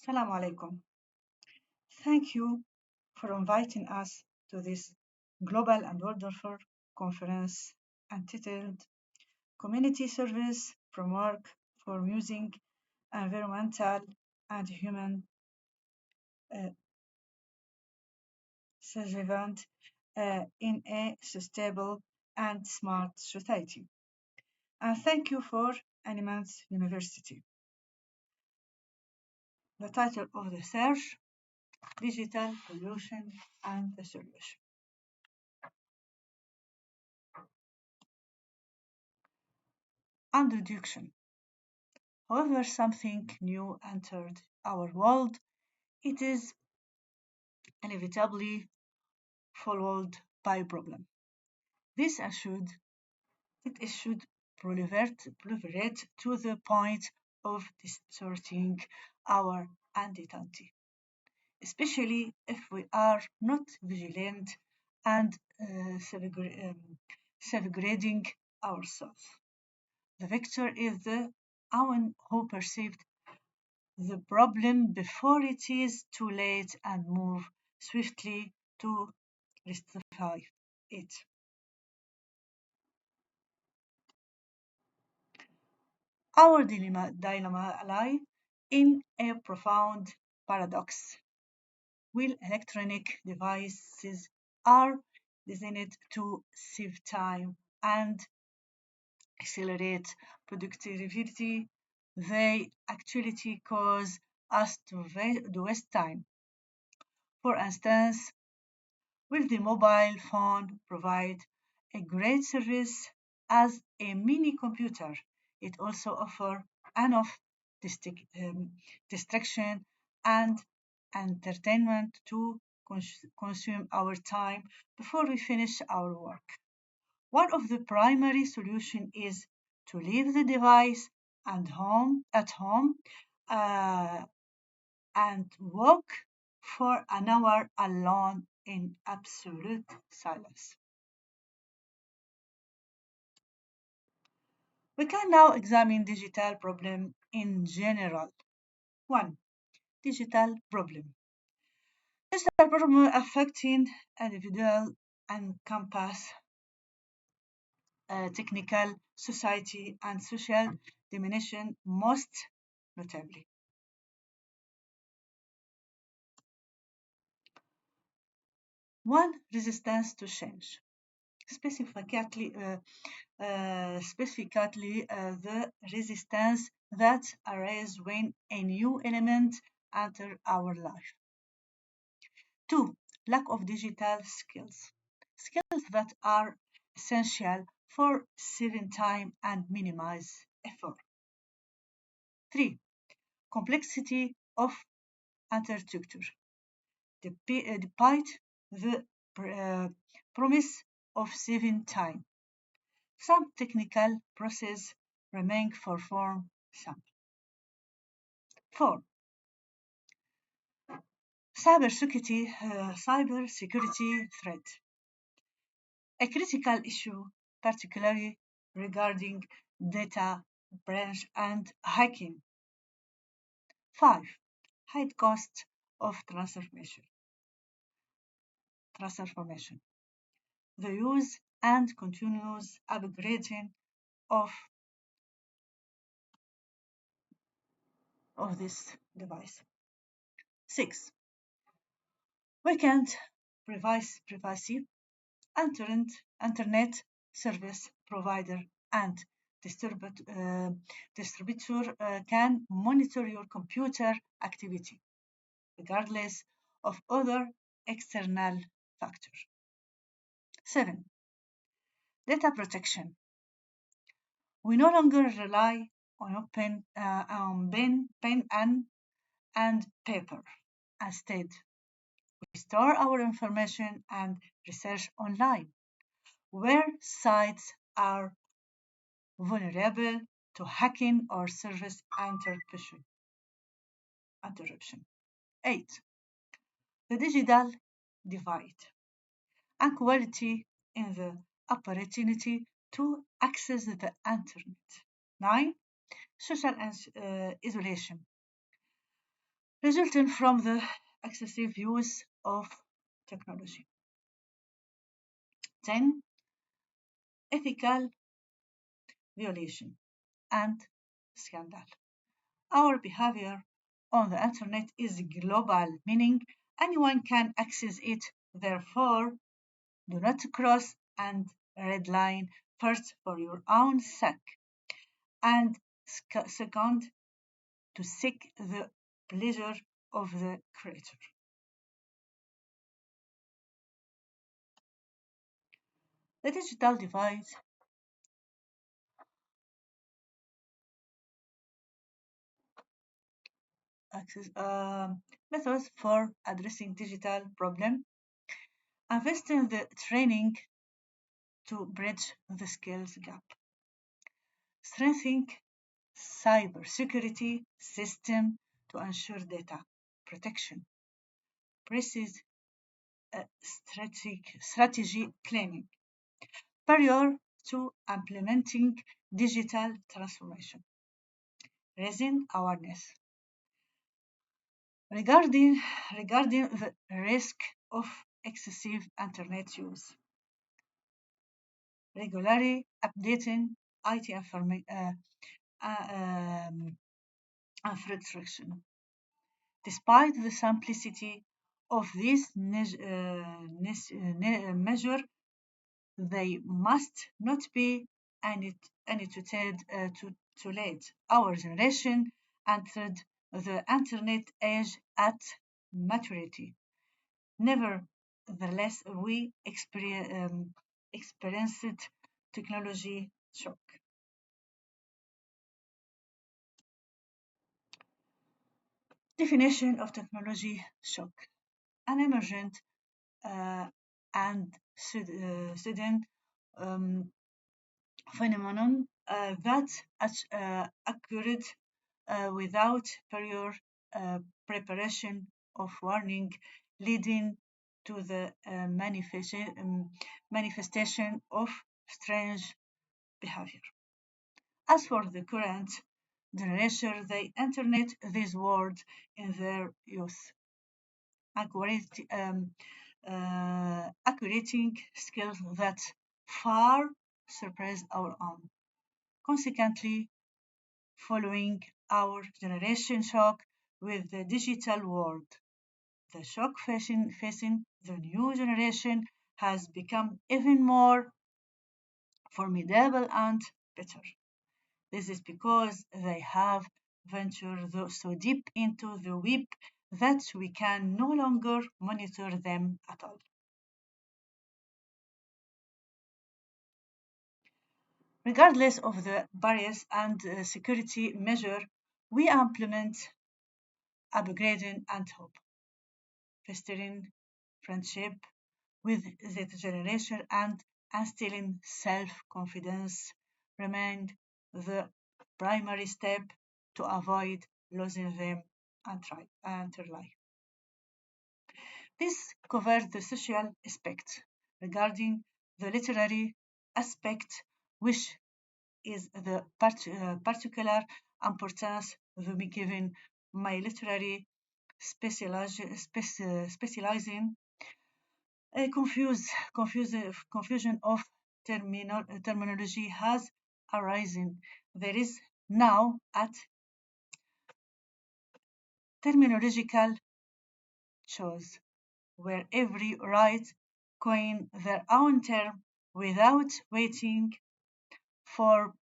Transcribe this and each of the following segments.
Assalamu alaikum. Thank you for inviting us to this global and wonderful conference entitled Community Service Framework for Using Environmental and Human uh, Surveillance in a Sustainable and Smart Society. And thank you for Animans University. The title of the search, Digital Pollution and the Solution. Introduction. However, something new entered our world, it is inevitably followed by a problem. This should proliferate to the point of distorting our identity, especially if we are not vigilant and safeguarding ourselves. The victor is the one who perceived the problem before it is too late and move swiftly to rectify it. Our dilemma lie in a profound paradox. While electronic devices are designed to save time and accelerate productivity, they actually cause us to waste time. For instance, will the mobile phone provide a great service as a mini computer? It also offers enough distraction and entertainment to consume our time before we finish our work. One of the primary solutions is to leave the device at home uh, and walk for an hour alone in absolute silence. We can now examine digital problem in general. 1. Digital problem. Digital problem affecting individual encompass technical, society, and social dimension most notably. One, resistance to change. Specifically, the resistance that arises when a new element enters our life. 2. Lack of digital skills. Skills that are essential for saving time and minimize effort. 3. Complexity of architecture. Despite the uh, promise of saving time, some technical processes remain for form sample. 4. Cybersecurity threat. A critical issue, particularly regarding data breach and hacking. 5. High cost of transformation. The use and continuous upgrading of this device. 6. Weakened privacy. Internet service provider and distributor can monitor your computer activity regardless of other external factors. 7. Data protection. We no longer rely on pen and paper. Instead, we store our information and research online, where sites are vulnerable to hacking or service interruption. 8. The digital divide. Inequality in the opportunity to access the internet. 9. Social isolation. resulting from the excessive use of technology. 10. Ethical violation and scandal. Our behavior on the internet is global, meaning anyone can access it. Therefore, do not cross and red line first for your own sake, and second, to seek the pleasure of the creator. The digital divide access, methods for addressing digital problem. Invest in the training to bridge the skills gap. Strengthening cybersecurity system to ensure data protection. Precise strategy planning. Prior to implementing digital transformation. Raising awareness. Regarding the risk of excessive internet use. Regularly updating IT infrastructure. Despite the simplicity of this measure, they must not be annotated too late. Our generation entered the internet age at maturity. Nevertheless, we experienced technology shock. Definition of technology shock: an emergent and sudden um, phenomenon that occurred without prior preparation of warning, leading to the manifestation of strange behavior. As for the current generation, they internet this world in their youth, acquiring skills that far surpass our own. Consequently, following our generation shock with the digital world, the shock facing the new generation has become even more formidable and bitter. This is because they have ventured so deep into the web that we can no longer monitor them at all. Regardless of the barriers and security measure, we implement upgrading and hope, fostering friendship with the generation and instilling self-confidence remain the primary step to avoid losing them entirely. This covers the social aspect. Regarding the literary aspect, which is the particular importance to be given my literary specializing confusion of terminology has arisen. There is now at terminological choice where every right coin their own term without waiting for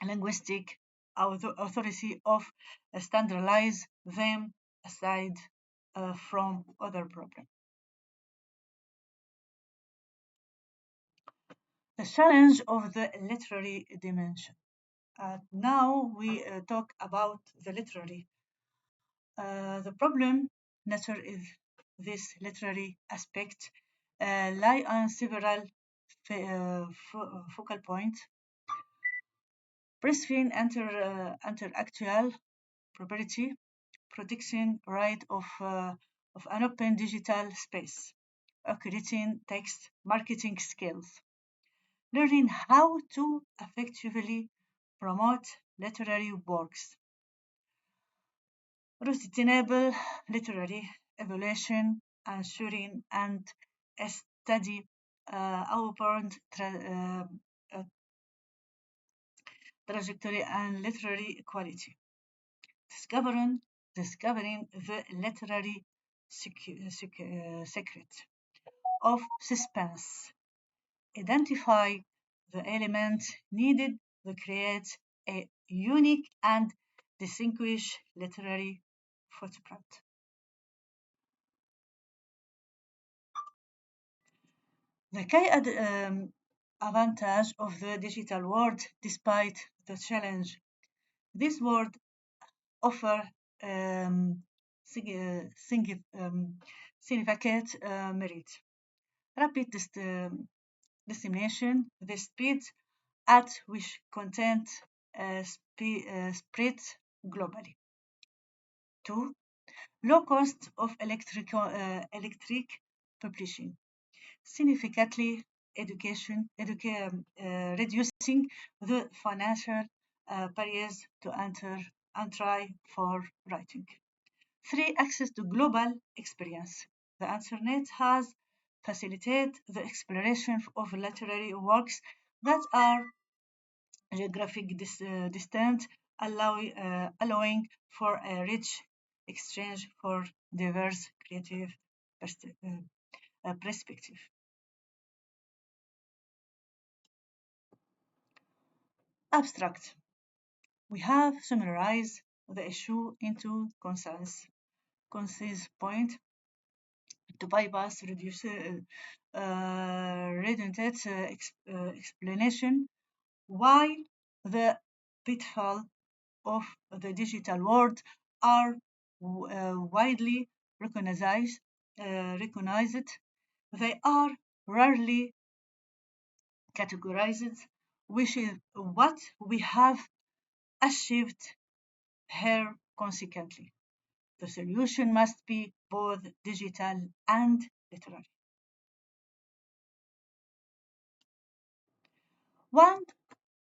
linguistic authority of standardize them aside from other problems. The challenge of the literary dimension. Now we talk about the literary. The problem nature is this literary aspect lie on several focal points. Breastfeeding intellectual property, protection right of an open digital space, creating text marketing skills, learning how to effectively promote literary works, sustainable literary evolution, ensuring and a steady outbound uh, trajectory and literary quality. Discovering, discovering the literary secret of suspense. Identify the elements needed to create a unique and distinguished literary footprint. The key advantage of the digital world, despite the challenge, this world offers significant merit. Rapid dissemination, the speed at which content spreads globally. Two, low cost of electric publishing, significantly reducing the financial barriers to enter and try for writing. Three, access to global experience. The internet has facilitated the exploration of literary works that are geographic distant, allowing for a rich exchange for diverse creative perspective. Abstract. We have summarized the issue into concise point to bypass reduce redundant explanation, while the pitfall of the digital world are widely recognized, recognized. They are rarely categorized, which is what we have achieved here consequently. The solution must be both digital and literary. One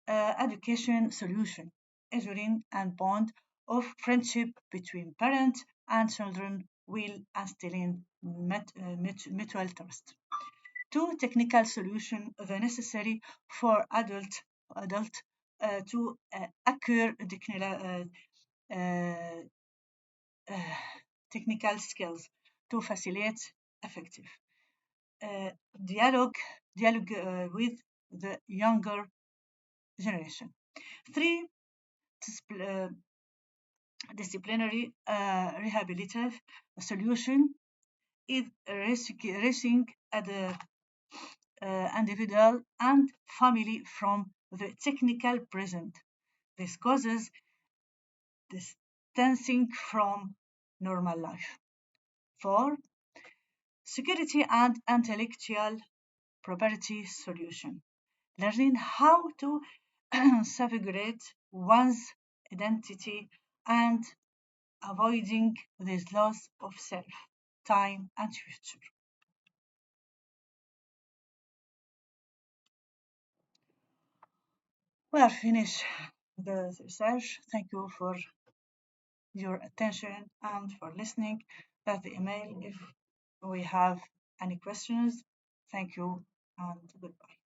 education solution, ensuring and bond of friendship between parents and children will instilling mutual trust. Two, technical solution, the necessary for adult to acquire uh, uh, technical skills to facilitate effective uh, dialogue with the younger generation. Three, disciplinary rehabilitative solution is raising at the individual and family from the technical present. This causes distancing from normal life. Four, security and intellectual property solution. Learning how to safeguard one's identity and avoiding this loss of self, time, and future. We are finished the research. Thank you for your attention and for listening. That's the email if we have any questions. Thank you and goodbye.